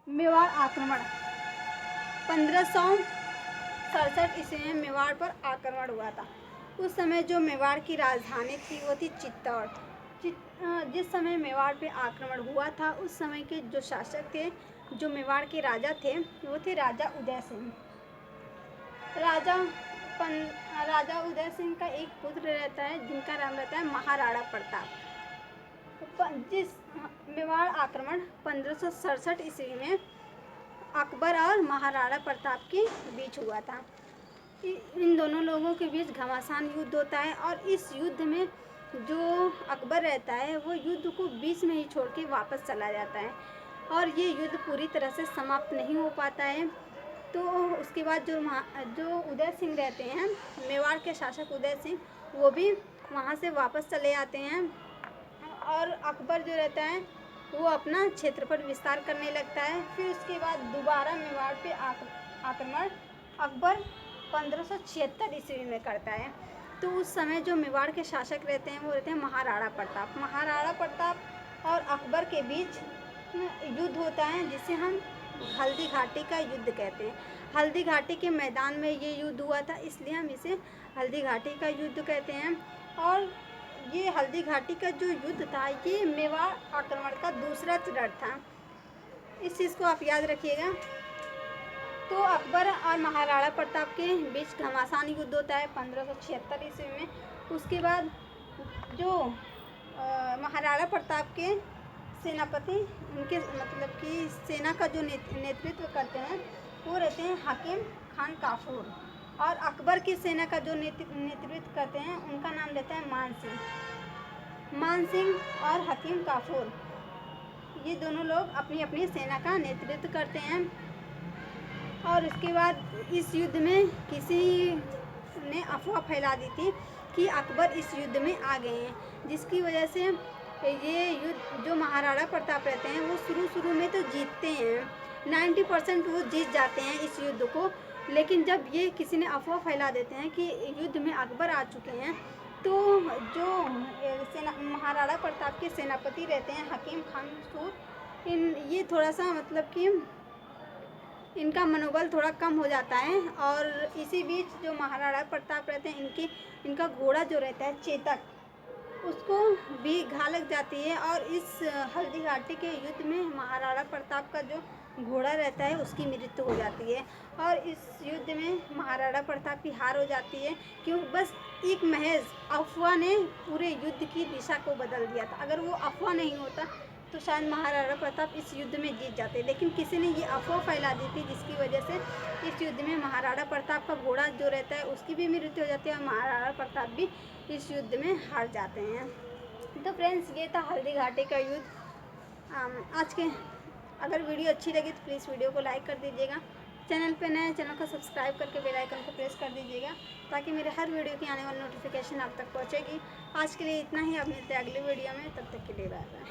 मेवाड़ आक्रमण 1567 ईस्वी में मेवाड़ पर आक्रमण हुआ था। उस समय जो मेवाड़ की राजधानी थी वो थी चित्तौड़। जिस समय मेवाड़ पे आक्रमण हुआ था उस समय के जो शासक थे, जो मेवाड़ के राजा थे, वो थे राजा उदय सिंह। राजा उदय सिंह का एक पुत्र रहता है जिनका नाम रहता है महाराणा प्रताप। जिस मेवाड़ आक्रमण 1567 ईस्वी में अकबर और महाराणा प्रताप के बीच हुआ था। इन दोनों लोगों के बीच घमासान युद्ध होता है और इस युद्ध में जो अकबर रहता है वो युद्ध को बीच में ही छोड़ के वापस चला जाता है और ये युद्ध पूरी तरह से समाप्त नहीं हो पाता है। तो उसके बाद जो उदय सिंह रहते हैं, मेवाड़ के शासक उदय सिंह, वो भी वहाँ से वापस चले आते हैं और अकबर जो रहता है वो अपना क्षेत्र पर विस्तार करने लगता है। फिर उसके बाद दोबारा मेवाड़ पे आक्रमण अकबर 1576 ईस्वी में करता है। तो उस समय जो मेवाड़ के शासक रहते हैं वो रहते हैं महाराणा प्रताप। महाराणा प्रताप और अकबर के बीच युद्ध होता है जिसे हम हल्दी घाटी का युद्ध कहते हैं। हल्दी घाटी के मैदान में ये युद्ध हुआ था, इसलिए हम इसे हल्दी घाटी का युद्ध कहते हैं। और ये हल्दी घाटी का जो युद्ध था ये मेवाड़ आक्रमण का दूसरा चरण था। इस चीज़ को आप याद रखिएगा। तो अकबर और महाराणा प्रताप के बीच घमासान युद्ध होता है 1576 ईस्वी में। उसके बाद जो महाराणा प्रताप के सेनापति, उनके मतलब कि सेना का जो नेतृत्व करते हैं वो रहते हैं हकीम खान काफूर, और अकबर की सेना का जो नेतृत्व करते हैं उनका नाम रहता है मान सिंह और हकीम काफूर। ये दोनों लोग अपनी अपनी सेना का नेतृत्व करते हैं। और उसके बाद इस युद्ध में किसी ने अफवाह फैला दी थी कि अकबर इस युद्ध में आ गए हैं, जिसकी वजह से ये युद्ध जो महाराणा प्रताप रहते हैं वो शुरू में तो जीतते हैं, 90% वो जीत जाते हैं इस युद्ध को। लेकिन जब ये किसी ने अफवाह फैला देते हैं कि युद्ध में अकबर आ चुके हैं, तो जो महाराणा प्रताप के सेनापति रहते हैं हकीम खान सूर, ये थोड़ा सा मतलब कि इनका मनोबल थोड़ा कम हो जाता है। और इसी बीच जो महाराणा प्रताप रहते हैं इनका घोड़ा जो रहता है चेतक, उसको भी घाव लग जाती है और इस हल्दी घाटी के युद्ध में महाराणा प्रताप का जो घोड़ा रहता है उसकी मृत्यु हो जाती है। और इस युद्ध में महाराणा प्रताप की हार हो जाती है, क्यों बस एक महज अफवाह ने पूरे युद्ध की दिशा को बदल दिया था। अगर वो अफवाह नहीं होता तो शायद महाराणा प्रताप इस युद्ध में जीत जाते, लेकिन किसी ने ये अफवाह फैला दी थी जिसकी वजह से इस युद्ध में महाराणा प्रताप का घोड़ा जो रहता है उसकी भी मृत्यु हो जाती है और महाराणा प्रताप भी इस युद्ध में हार जाते हैं। तो फ्रेंड्स, ये था हल्दी घाटी का युद्ध। आज के अगर वीडियो अच्छी लगी तो प्लीज़ वीडियो को लाइक कर दीजिएगा। चैनल पे नए, चैनल को सब्सक्राइब करके बेल आइकन को प्रेस कर दीजिएगा ताकि मेरे हर वीडियो की आने वाली नोटिफिकेशन आप तक पहुँचेगी। आज के लिए इतना ही, अब मिलते हैं अगली वीडियो में, तब तक के लिए बाय बाय।